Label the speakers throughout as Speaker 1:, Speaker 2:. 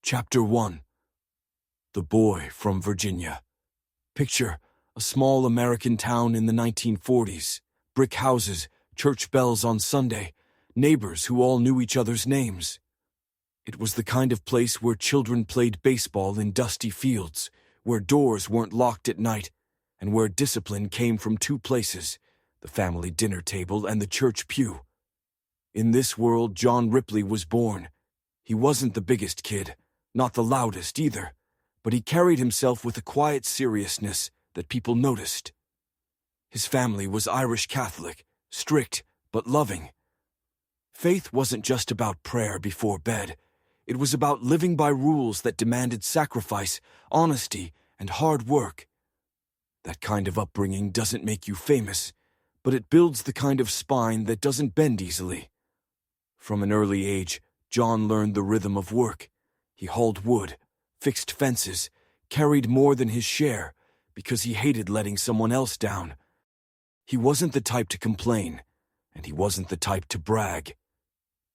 Speaker 1: Chapter 1. The Boy from Virginia. Picture a small American town in the 1940s. Brick houses, church bells on Sunday, neighbors who all knew each other's names. It was the kind of place where children played baseball in dusty fields, where doors weren't locked at night, and where discipline came from two places, the family dinner table and the church pew. In this world, John Ripley was born. He wasn't the biggest kid, not the loudest either, but he carried himself with a quiet seriousness that people noticed. His family was Irish Catholic, strict but loving. Faith wasn't just about prayer before bed. It was about living by rules that demanded sacrifice, honesty, and hard work. That kind of upbringing doesn't make you famous, but it builds the kind of spine that doesn't bend easily. From an early age, John learned the rhythm of work. He hauled wood, fixed fences, carried more than his share, because he hated letting someone else down. He wasn't the type to complain, and he wasn't the type to brag.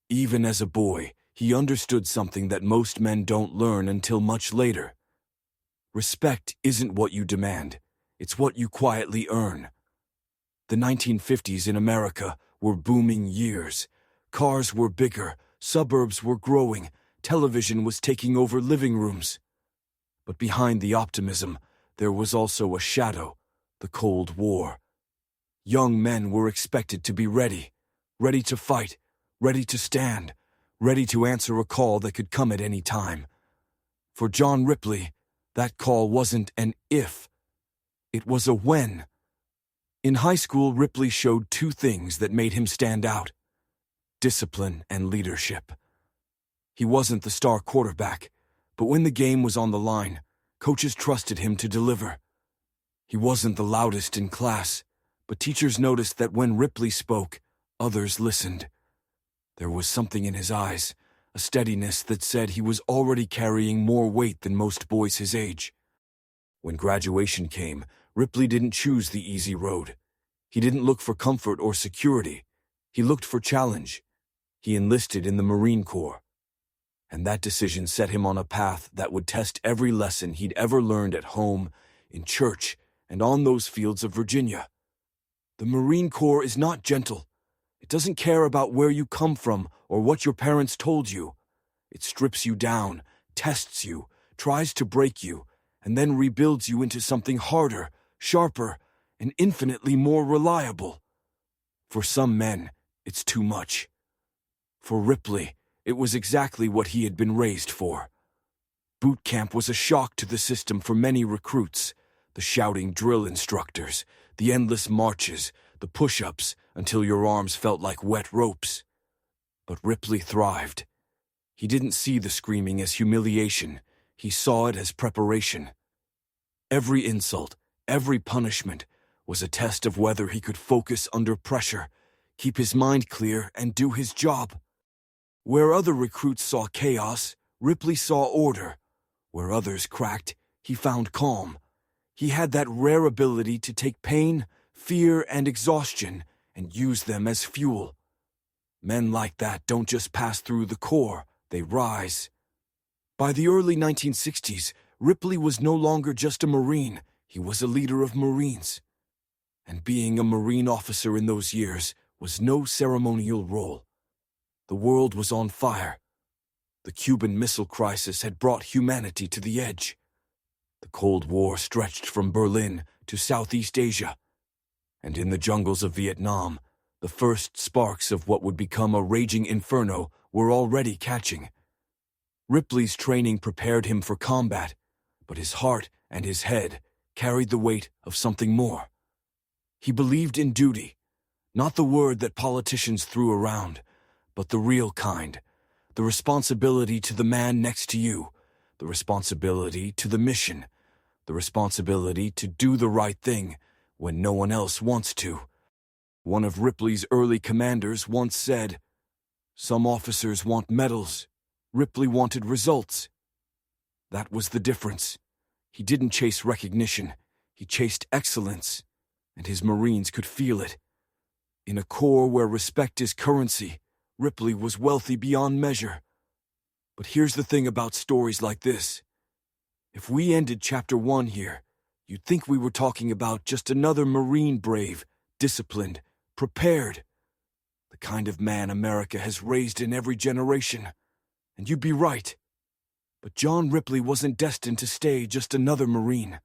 Speaker 1: Even as a boy, he understood something that most men don't learn until much later. Respect isn't what you demand, it's what you quietly earn. The 1950s in America were booming years. Cars were bigger, suburbs were growing, television was taking over living rooms. But behind the optimism, there was also a shadow, the Cold War. Young men were expected to be ready to fight, ready to stand, ready to answer a call that could come at any time. For John Ripley, that call wasn't an if, it was a when. In high school, Ripley showed two things that made him stand out: discipline and leadership. He wasn't the star quarterback, but when the game was on the line, coaches trusted him to deliver. He wasn't the loudest in class, but teachers noticed that when Ripley spoke, others listened. There was something in his eyes, a steadiness that said he was already carrying more weight than most boys his age. When graduation came, Ripley didn't choose the easy road. He didn't look for comfort or security. He looked for challenge. He enlisted in the Marine Corps. And that decision set him on a path that would test every lesson he'd ever learned at home, in church, and on those fields of Virginia. The Marine Corps is not gentle. It doesn't care about where you come from or what your parents told you. It strips you down, tests you, tries to break you, and then rebuilds you into something harder, sharper, and infinitely more reliable. For some men, it's too much. For Ripley, it was exactly what he had been raised for. Boot camp was a shock to the system for many recruits. The shouting drill instructors, the endless marches, the push-ups until your arms felt like wet ropes. But Ripley thrived. He didn't see the screaming as humiliation. He saw it as preparation. Every insult, every punishment was a test of whether he could focus under pressure, keep his mind clear, and do his job. Where other recruits saw chaos, Ripley saw order. Where others cracked, he found calm. He had that rare ability to take pain, fear, and exhaustion and use them as fuel. Men like that don't just pass through the Corps, they rise. By the early 1960s, Ripley was no longer just a Marine, he was a leader of Marines. And being a Marine officer in those years was no ceremonial role. The world was on fire. The Cuban Missile Crisis had brought humanity to the edge. The Cold War stretched from Berlin to Southeast Asia. And in the jungles of Vietnam, the first sparks of what would become a raging inferno were already catching. Ripley's training prepared him for combat, but his heart and his head carried the weight of something more. He believed in duty, not the word that politicians threw around, but the real kind, the responsibility to the man next to you, the responsibility to the mission, the responsibility to do the right thing when no one else wants to. One of Ripley's early commanders once said, "Some officers want medals, Ripley wanted results." That was the difference. He didn't chase recognition, he chased excellence, and his Marines could feel it. In a corps where respect is currency, Ripley was wealthy beyond measure. But here's the thing about stories like this. If we ended chapter 1 here, you'd think we were talking about just another Marine brave, disciplined, prepared. The kind of man America has raised in every generation. And you'd be right. But John Ripley wasn't destined to stay just another Marine.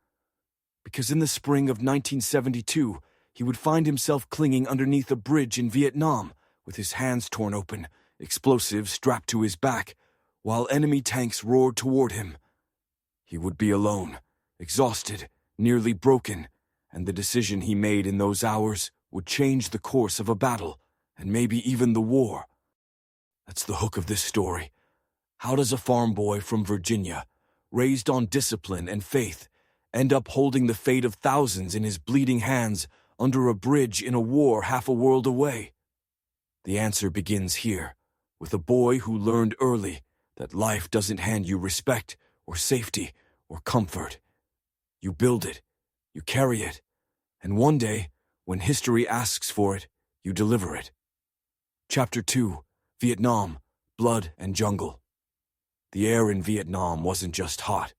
Speaker 1: Because in the spring of 1972, he would find himself clinging underneath a bridge in Vietnam, with his hands torn open, explosives strapped to his back, while enemy tanks roared toward him. He would be alone, exhausted, nearly broken, and the decision he made in those hours would change the course of a battle, and maybe even the war. That's the hook of this story. How does a farm boy from Virginia, raised on discipline and faith, end up holding the fate of thousands in his bleeding hands under a bridge in a war half a world away? The answer begins here, with a boy who learned early that life doesn't hand you respect or safety or comfort. You build it, you carry it, and one day, when history asks for it, you deliver it. Chapter 2, Vietnam, Blood and Jungle. The air in Vietnam wasn't just hot.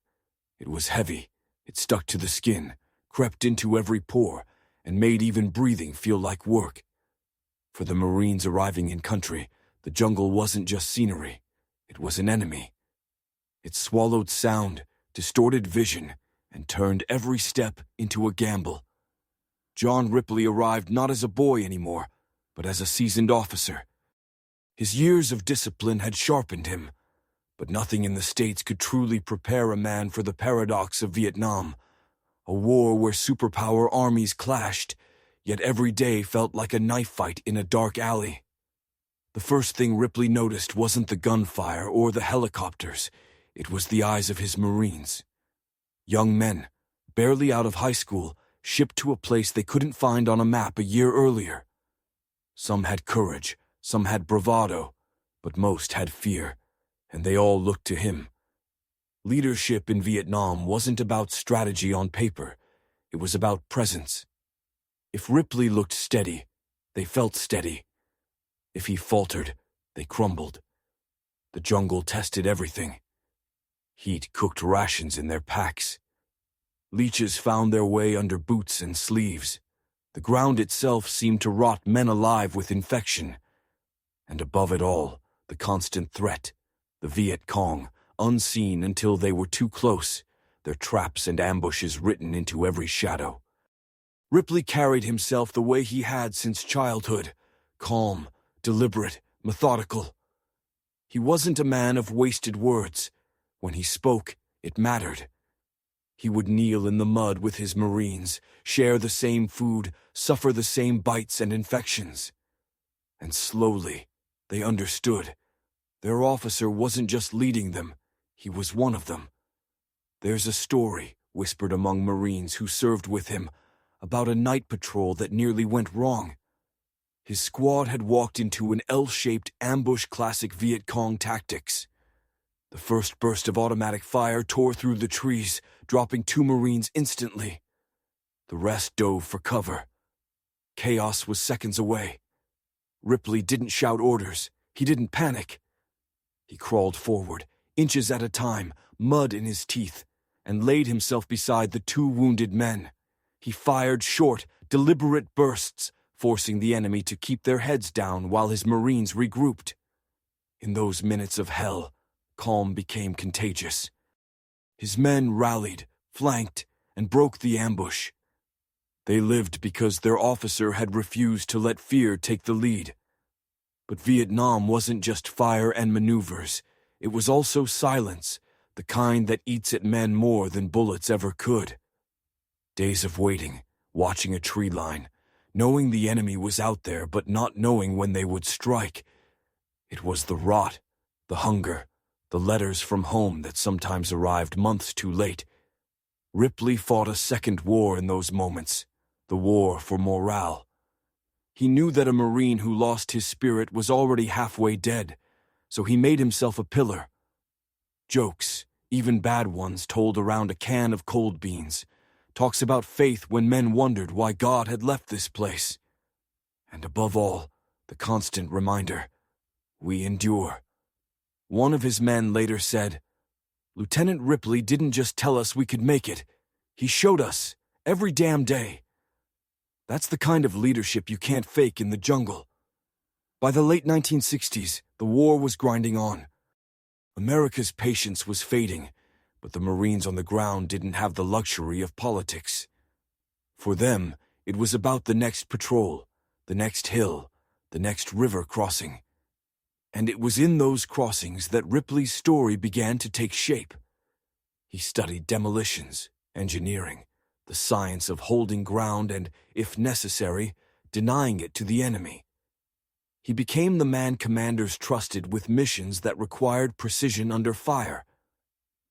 Speaker 1: It was heavy. It stuck to the skin, crept into every pore, and made even breathing feel like work. For the Marines arriving in country, the jungle wasn't just scenery. It was an enemy. It swallowed sound, distorted vision, and turned every step into a gamble. John Ripley arrived not as a boy anymore, but as a seasoned officer. His years of discipline had sharpened him, but nothing in the States could truly prepare a man for the paradox of Vietnam, a war where superpower armies clashed, yet every day felt like a knife fight in a dark alley. The first thing Ripley noticed wasn't the gunfire or the helicopters. It was the eyes of his Marines. Young men, barely out of high school, shipped to a place they couldn't find on a map a year earlier. Some had courage, some had bravado, but most had fear, and they all looked to him. Leadership in Vietnam wasn't about strategy on paper. It was about presence. If Ripley looked steady, they felt steady. If he faltered, they crumbled. The jungle tested everything. Heat cooked rations in their packs. Leeches found their way under boots and sleeves. The ground itself seemed to rot men alive with infection. And above it all, the constant threat, the Viet Cong, unseen until they were too close, their traps and ambushes written into every shadow. Ripley carried himself the way he had since childhood, calm, deliberate, methodical. He wasn't a man of wasted words. When he spoke, it mattered. He would kneel in the mud with his Marines, share the same food, suffer the same bites and infections. And slowly, they understood. Their officer wasn't just leading them, he was one of them. There's a story, whispered among Marines who served with him, about a night patrol that nearly went wrong. His squad had walked into an L-shaped ambush, classic Viet Cong tactics. The first burst of automatic fire tore through the trees, dropping 2 Marines instantly. The rest dove for cover. Chaos was seconds away. Ripley didn't shout orders. He didn't panic. He crawled forward, inches at a time, mud in his teeth, and laid himself beside the 2 wounded men. He fired short, deliberate bursts, forcing the enemy to keep their heads down while his Marines regrouped. In those minutes of hell, calm became contagious. His men rallied, flanked, and broke the ambush. They lived because their officer had refused to let fear take the lead. But Vietnam wasn't just fire and maneuvers. It was also silence, the kind that eats at men more than bullets ever could. Days of waiting, watching a tree line, knowing the enemy was out there but not knowing when they would strike. It was the rot, the hunger, the letters from home that sometimes arrived months too late. Ripley fought a second war in those moments, the war for morale. He knew that a Marine who lost his spirit was already halfway dead, so he made himself a pillar. Jokes, even bad ones, told around a can of cold beans. Talks about faith when men wondered why God had left this place. And above all, the constant reminder, we endure. One of his men later said, "Lieutenant Ripley didn't just tell us we could make it. He showed us, every damn day." That's the kind of leadership you can't fake in the jungle. By the late 1960s, the war was grinding on. America's patience was fading, but the Marines on the ground didn't have the luxury of politics. For them, it was about the next patrol, the next hill, the next river crossing. And it was in those crossings that Ripley's story began to take shape. He studied demolitions, engineering, the science of holding ground and, if necessary, denying it to the enemy. He became the man commanders trusted with missions that required precision under fire.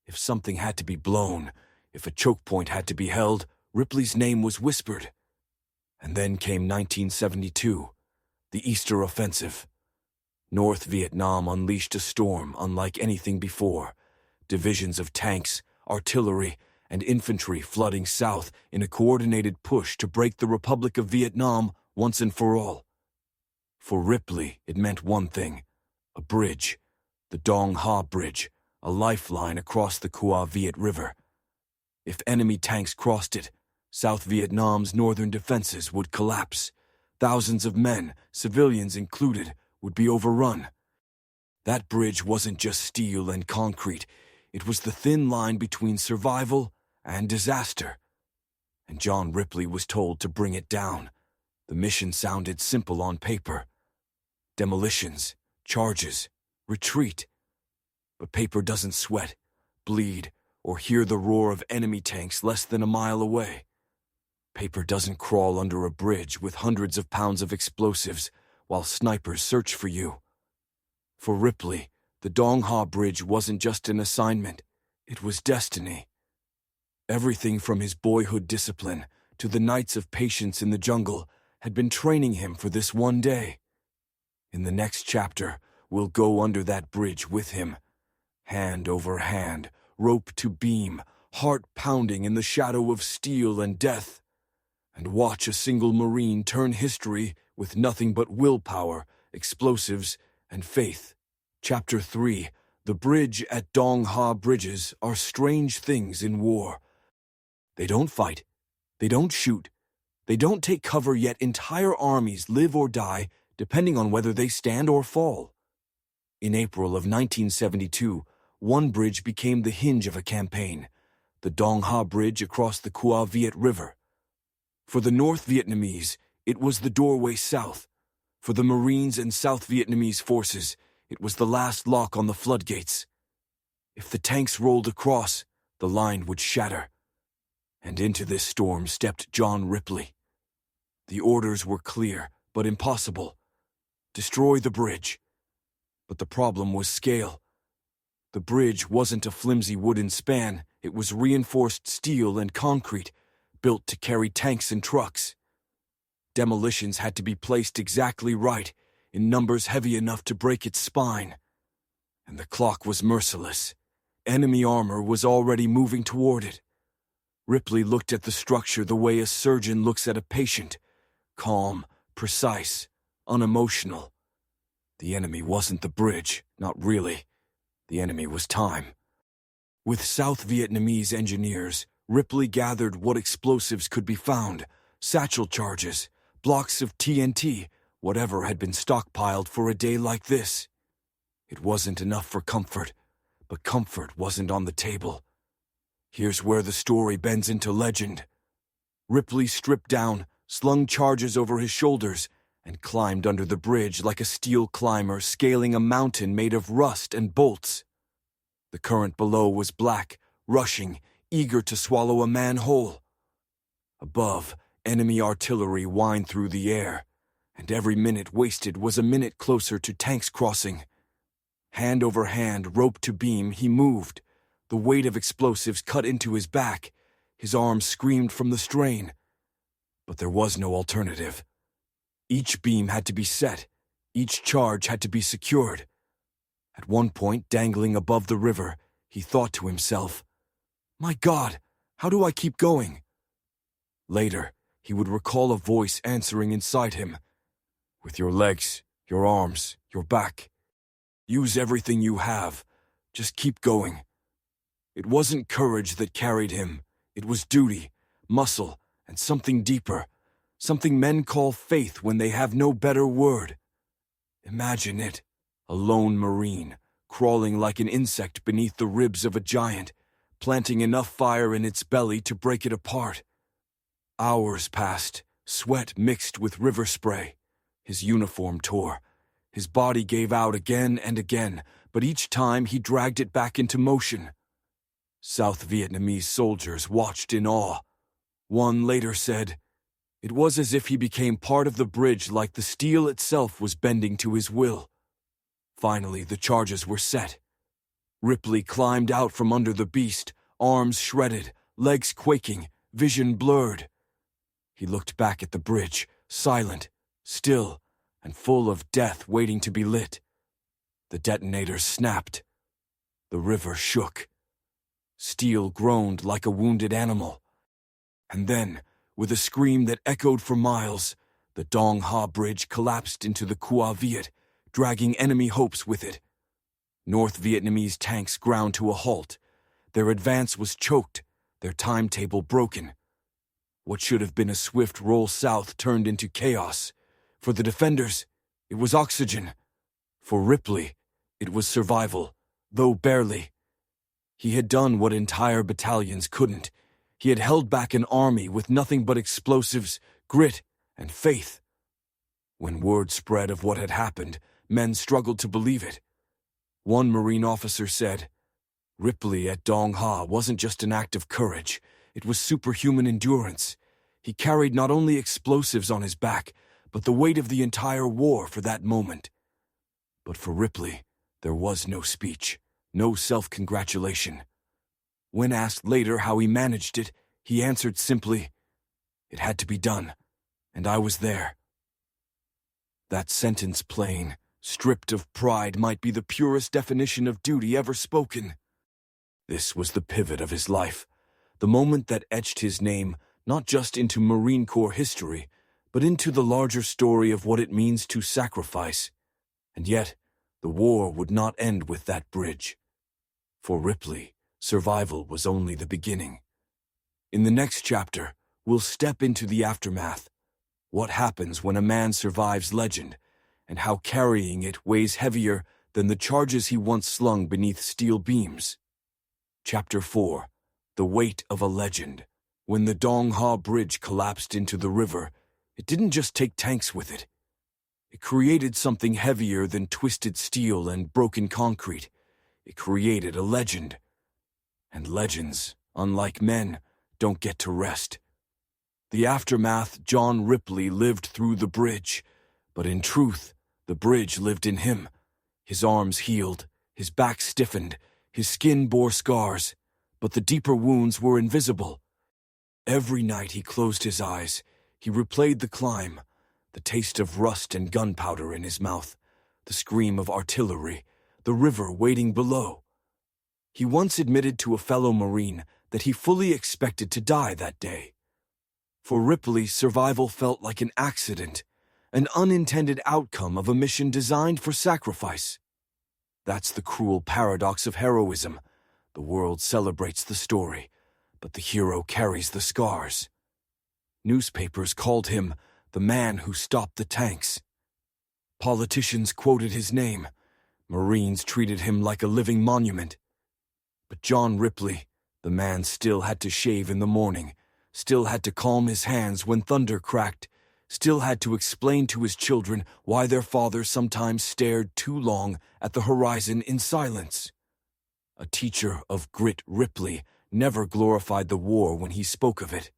Speaker 1: If something had to be blown, if a choke point had to be held, Ripley's name was whispered. And then came 1972, the Easter Offensive. North Vietnam unleashed a storm unlike anything before. Divisions of tanks, artillery, and infantry flooding south in a coordinated push to break the Republic of Vietnam once and for all. For Ripley, it meant one thing: a bridge, the Dong Ha Bridge, a lifeline across the Qua Viet River. If enemy tanks crossed it, South Vietnam's northern defenses would collapse. Thousands of men, civilians included, would be overrun. That bridge wasn't just steel and concrete. It was the thin line between survival and disaster. And John Ripley was told to bring it down. The mission sounded simple on paper. Demolitions, charges, retreat. But paper doesn't sweat, bleed, or hear the roar of enemy tanks less than a mile away. Paper doesn't crawl under a bridge with hundreds of pounds of explosives while snipers search for you. For Ripley, the Dong Ha Bridge wasn't just an assignment, it was destiny. Everything from his boyhood discipline to the nights of patience in the jungle had been training him for this one day. In the next chapter, we'll go under that bridge with him, hand over hand, rope to beam, heart pounding in the shadow of steel and death, and watch a single Marine turn history with nothing but willpower, explosives, and faith. Chapter 3. The bridge at Dong Ha Bridges are strange things in war. They don't fight. They don't shoot. They don't take cover, yet entire armies live or die depending on whether they stand or fall. In April of 1972, one bridge became the hinge of a campaign, the Dong Ha Bridge across the Qua Viet River. For the North Vietnamese, it was the doorway south. For the Marines and South Vietnamese forces, it was the last lock on the floodgates. If the tanks rolled across, the line would shatter. And into this storm stepped John Ripley. The orders were clear, but impossible. Destroy the bridge. But the problem was scale. The bridge wasn't a flimsy wooden span, it was reinforced steel and concrete, built to carry tanks and trucks. Demolitions had to be placed exactly right, in numbers heavy enough to break its spine. And the clock was merciless. Enemy armor was already moving toward it. Ripley looked at the structure the way a surgeon looks at a patient, calm, precise, unemotional. The enemy wasn't the bridge, not really. The enemy was time. With South Vietnamese engineers, Ripley gathered what explosives could be found: satchel charges, blocks of TNT, whatever had been stockpiled for a day like this. It wasn't enough for comfort, but comfort wasn't on the table. Here's where the story bends into legend. Ripley stripped down, slung charges over his shoulders, and climbed under the bridge like a steel climber scaling a mountain made of rust and bolts. The current below was black, rushing, eager to swallow a man whole. Above, enemy artillery whined through the air, and every minute wasted was a minute closer to tanks crossing. Hand over hand, rope to beam, he moved. The weight of explosives cut into his back. His arms screamed from the strain. But there was no alternative. Each beam had to be set. Each charge had to be secured. At one point, dangling above the river, he thought to himself, "My God, how do I keep going?" Later, he would recall a voice answering inside him, "With your legs, your arms, your back." Use everything you have. Just keep going. It wasn't courage that carried him. It was duty, muscle, and something deeper. Something men call faith when they have no better word. Imagine it, a lone Marine, crawling like an insect beneath the ribs of a giant, planting enough fire in its belly to break it apart. Hours passed, sweat mixed with river spray. His uniform tore. His body gave out again and again, but each time he dragged it back into motion. South Vietnamese soldiers watched in awe. One later said, "It was as if he became part of the bridge, like the steel itself was bending to his will." Finally, the charges were set. Ripley climbed out from under the beast, arms shredded, legs quaking, vision blurred. He looked back at the bridge, silent, still, and full of death waiting to be lit. The detonators snapped. The river shook. Steel groaned like a wounded animal. And then, with a scream that echoed for miles, the Dong Ha Bridge collapsed into the Qua Viet, dragging enemy hopes with it. North Vietnamese tanks ground to a halt. Their advance was choked, their timetable broken. What should have been a swift roll south turned into chaos. For the defenders, it was oxygen. For Ripley, it was survival, though barely. He had done what entire battalions couldn't. He had held back an army with nothing but explosives, grit, and faith. When word spread of what had happened, men struggled to believe it. One Marine officer said, "Ripley at Dong Ha wasn't just an act of courage, it was superhuman endurance. He carried not only explosives on his back, but the weight of the entire war for that moment." But for Ripley, there was no speech, no self-congratulation. When asked later how he managed it, he answered simply, "It had to be done, and I was there." That sentence, plain, stripped of pride, might be the purest definition of duty ever spoken. This was the pivot of his life, the moment that etched his name not just into Marine Corps history, but into the larger story of what it means to sacrifice. And yet, the war would not end with that bridge. For Ripley, survival was only the beginning. In the next chapter, we'll step into the aftermath. What happens when a man survives legend, and how carrying it weighs heavier than the charges he once slung beneath steel beams. Chapter 4. The Weight of a Legend. When the Dong Ha Bridge collapsed into the river, it didn't just take tanks with it. It created something heavier than twisted steel and broken concrete. It created a legend. And legends, unlike men, don't get to rest. The aftermath, John Ripley lived through the bridge, but in truth, the bridge lived in him. His arms healed, his back stiffened, his skin bore scars, but the deeper wounds were invisible. Every night he closed his eyes, he replayed the climb, the taste of rust and gunpowder in his mouth, the scream of artillery, the river waiting below. He once admitted to a fellow Marine that he fully expected to die that day. For Ripley, survival felt like an accident, an unintended outcome of a mission designed for sacrifice. That's the cruel paradox of heroism. The world celebrates the story, but the hero carries the scars. Newspapers called him the man who stopped the tanks. Politicians quoted his name. Marines treated him like a living monument. But John Ripley, the man, still had to shave in the morning, still had to calm his hands when thunder cracked, still had to explain to his children why their father sometimes stared too long at the horizon in silence. A teacher of grit, Ripley never glorified the war when he spoke of it.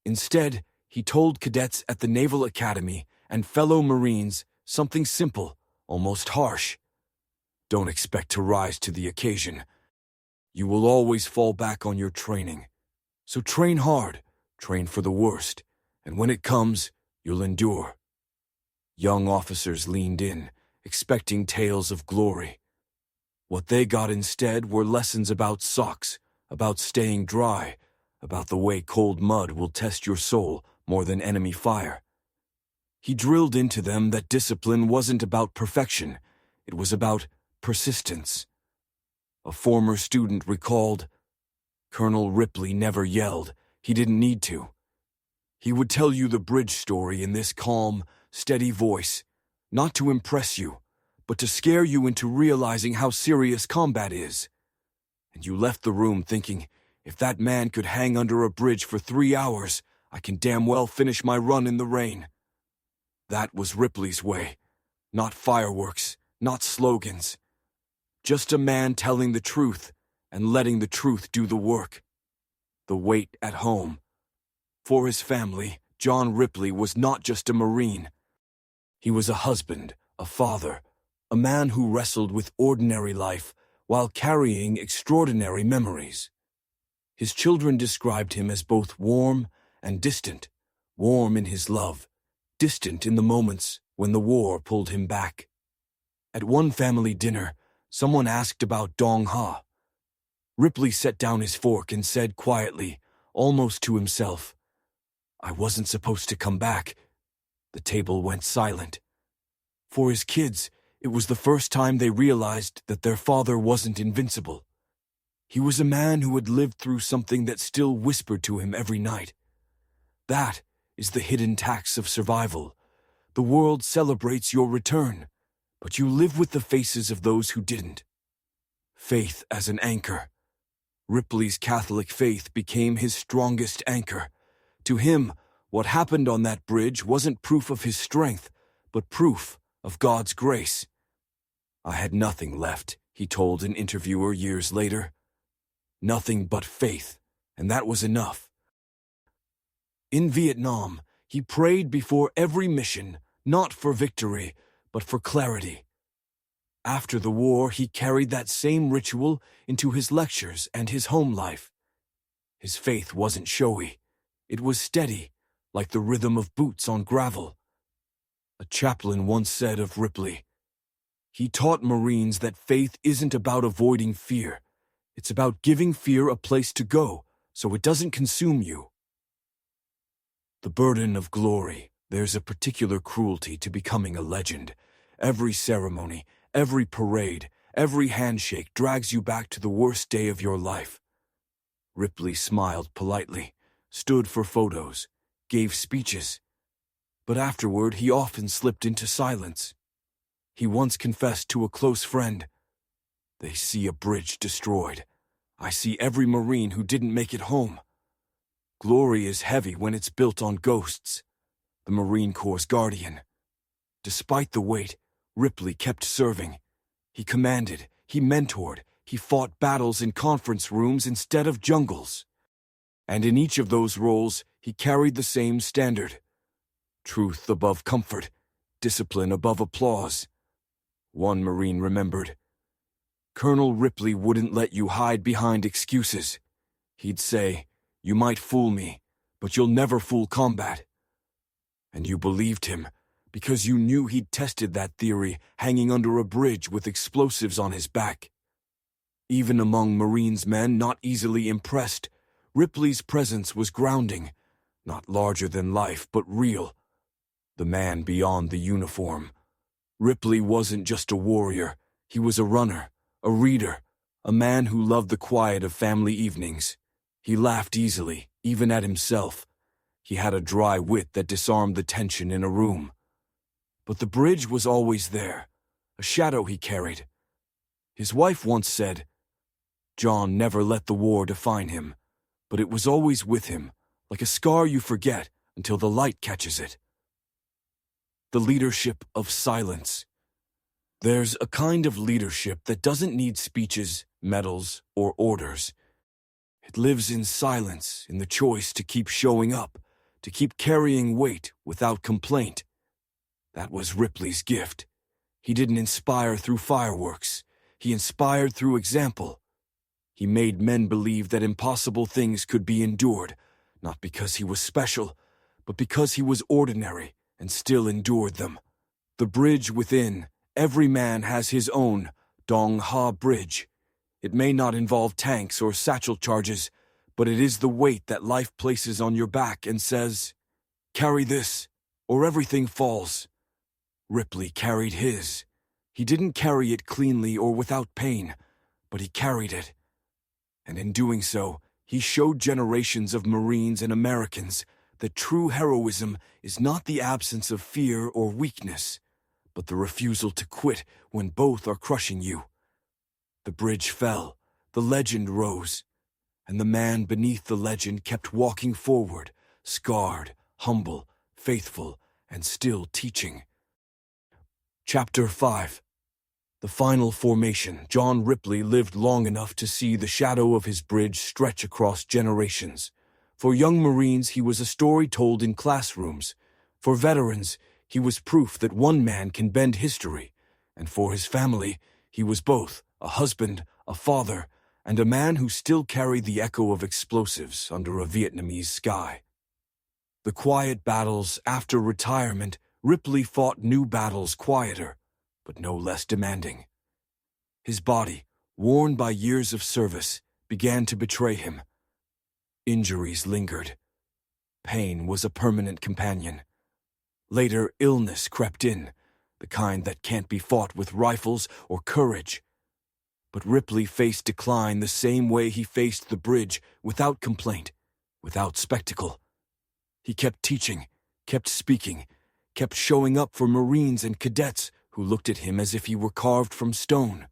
Speaker 1: Instead, he told cadets at the Naval Academy and fellow Marines something simple, almost harsh. Don't expect to rise to the occasion. You will always fall back on your training. So train hard, train for the worst, and when it comes, you'll endure. Young officers leaned in, expecting tales of glory. What they got instead were lessons about socks, about staying dry, about the way cold mud will test your soul more than enemy fire. He drilled into them that discipline wasn't about perfection, it was about persistence. A former student recalled, "Colonel Ripley never yelled. He didn't need to. He would tell you the bridge story in this calm, steady voice, not to impress you, but to scare you into realizing how serious combat is. And you left the room thinking, if that man could hang under a bridge for 3 hours, I can damn well finish my run in the rain." That was Ripley's way. Not fireworks, not slogans. Just a man telling the truth and letting the truth do the work. The weight at home. For his family, John Ripley was not just a Marine. He was a husband, a father, a man who wrestled with ordinary life while carrying extraordinary memories. His children described him as both warm and distant, warm in his love, distant in the moments when the war pulled him back. At one family dinner, someone asked about Dong Ha. Ripley set down his fork and said quietly, almost to himself, "I wasn't supposed to come back." The table went silent. For his kids, it was the first time they realized that their father wasn't invincible. He was a man who had lived through something that still whispered to him every night. That is the hidden tax of survival. The world celebrates your return, but you live with the faces of those who didn't. Faith as an anchor. Ripley's Catholic faith became his strongest anchor. To him, what happened on that bridge wasn't proof of his strength, but proof of God's grace. "I had nothing left," he told an interviewer years later. "Nothing but faith, and that was enough." In Vietnam, he prayed before every mission, not for victory, but for clarity. After the war, he carried that same ritual into his lectures and his home life. His faith wasn't showy. It was steady, like the rhythm of boots on gravel. A chaplain once said of Ripley, "He taught Marines that faith isn't about avoiding fear. It's about giving fear a place to go, so it doesn't consume you." The burden of glory. There's a particular cruelty to becoming a legend. Every ceremony, every parade, every handshake drags you back to the worst day of your life. Ripley smiled politely, stood for photos, gave speeches, but afterward he often slipped into silence. He once confessed to a close friend, "They see a bridge destroyed. I see every Marine who didn't make it home." Glory is heavy when it's built on ghosts. The Marine Corps' guardian. Despite the weight, Ripley kept serving. He commanded, he mentored, he fought battles in conference rooms instead of jungles. And in each of those roles, he carried the same standard. Truth above comfort, discipline above applause. One Marine remembered, "Colonel Ripley wouldn't let you hide behind excuses. He'd say, 'You might fool me, but you'll never fool combat.' And you believed him, because you knew he'd tested that theory hanging under a bridge with explosives on his back." Even among Marines men not easily impressed, Ripley's presence was grounding, not larger than life, but real. The man beyond the uniform. Ripley wasn't just a warrior, he was a runner, a reader, a man who loved the quiet of family evenings. He laughed easily, even at himself. He had a dry wit that disarmed the tension in a room. But the bridge was always there, a shadow he carried. His wife once said, "John never let the war define him, but it was always with him, like a scar you forget until the light catches it." The leadership of silence. There's a kind of leadership that doesn't need speeches, medals, or orders. It lives in silence, in the choice to keep showing up, to keep carrying weight without complaint. That was Ripley's gift. He didn't inspire through fireworks. He inspired through example. He made men believe that impossible things could be endured, not because he was special, but because he was ordinary and still endured them. The bridge within, every man has his own Dong Ha Bridge. It may not involve tanks or satchel charges, but it is the weight that life places on your back and says, "Carry this, or everything falls." Ripley carried his. He didn't carry it cleanly or without pain, but he carried it. And in doing so, he showed generations of Marines and Americans that true heroism is not the absence of fear or weakness, but the refusal to quit when both are crushing you. The bridge fell, the legend rose, and the man beneath the legend kept walking forward, scarred, humble, faithful, and still teaching. Chapter 5. The final formation. John Ripley lived long enough to see the shadow of his bridge stretch across generations. For young Marines, he was a story told in classrooms. For veterans, he was proof that one man can bend history. And for his family, he was both a husband, a father, and a man who still carried the echo of explosives under a Vietnamese sky. The quiet battles after retirement, Ripley fought new battles quieter, but no less demanding. His body, worn by years of service, began to betray him. Injuries lingered. Pain was a permanent companion. Later, illness crept in, the kind that can't be fought with rifles or courage. But Ripley faced decline the same way he faced the bridge, without complaint, without spectacle. He kept teaching, kept speaking, kept showing up for Marines and cadets who looked at him as if he were carved from stone.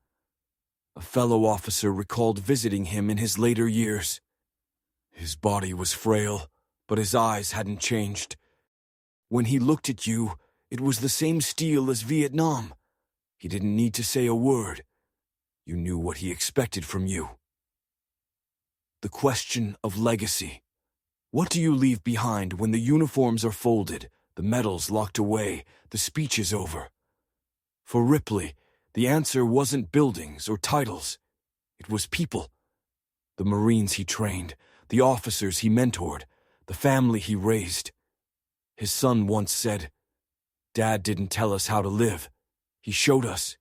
Speaker 1: A fellow officer recalled visiting him in his later years. His body was frail, but his eyes hadn't changed. When he looked at you, it was the same steel as Vietnam. He didn't need to say a word. You knew what he expected from you. The question of legacy. What do you leave behind when the uniforms are folded, the medals locked away, the speech is over? For Ripley, the answer wasn't buildings or titles. It was people. The Marines he trained, the officers he mentored, the family he raised. His son once said, "Dad didn't tell us how to live. He showed us."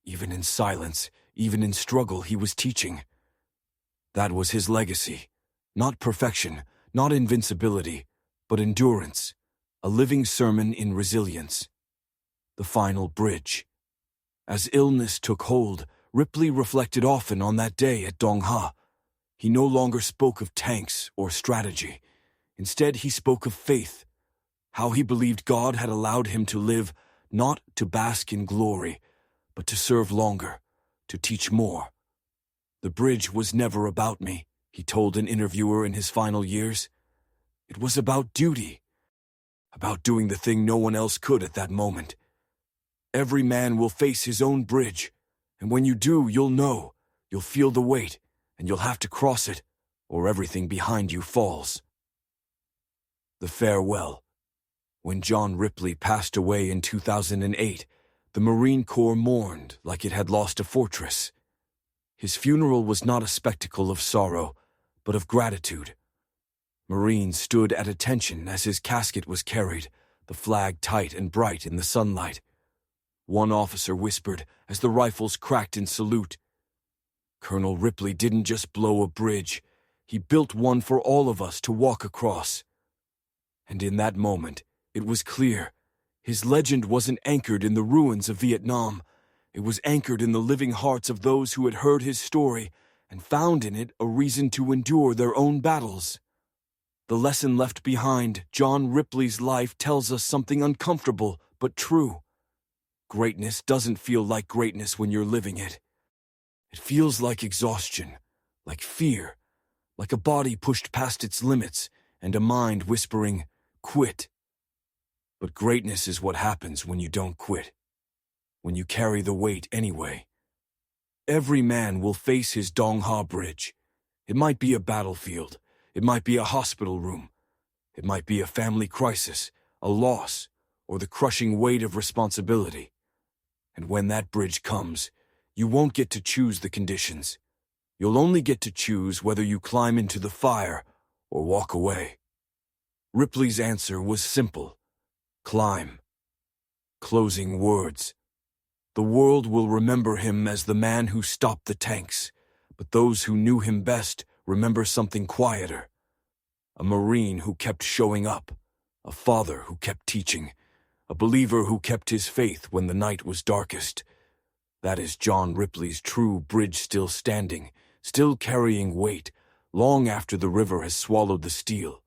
Speaker 1: Even in silence, even in struggle, he was teaching. That was his legacy. Not perfection, not invincibility, but endurance. A living sermon in resilience. The final bridge. As illness took hold, Ripley reflected often on that day at Dong Ha. He no longer spoke of tanks or strategy. Instead, he spoke of faith. How he believed God had allowed him to live, not to bask in glory, but to serve longer, to teach more. The bridge was never about me, he told an interviewer in his final years. It was about duty, about doing the thing no one else could at that moment. Every man will face his own bridge, and when you do, you'll know, you'll feel the weight, and you'll have to cross it, or everything behind you falls. The farewell. When John Ripley passed away in 2008, the Marine Corps mourned like it had lost a fortress. His funeral was not a spectacle of sorrow, but of gratitude. Marines stood at attention as his casket was carried, the flag tight and bright in the sunlight. One officer whispered as the rifles cracked in salute, "Colonel Ripley didn't just blow a bridge, he built one for all of us to walk across." And in that moment, it was clear, his legend wasn't anchored in the ruins of Vietnam. It was anchored in the living hearts of those who had heard his story and found in it a reason to endure their own battles. The lesson left behind, John Ripley's life, tells us something uncomfortable but true. Greatness doesn't feel like greatness when you're living it. It feels like exhaustion, like fear, like a body pushed past its limits and a mind whispering, "Quit." But greatness is what happens when you don't quit, when you carry the weight anyway. Every man will face his Dong Ha Bridge. It might be a battlefield, it might be a hospital room, it might be a family crisis, a loss, or the crushing weight of responsibility. And when that bridge comes, you won't get to choose the conditions. You'll only get to choose whether you climb into the fire or walk away. Ripley's answer was simple: climb. Closing words. The world will remember him as the man who stopped the tanks, but those who knew him best remember something quieter. A Marine who kept showing up, a father who kept teaching, a believer who kept his faith when the night was darkest, That is John Ripley's true bridge still standing, still carrying weight, long after the river has swallowed the steel.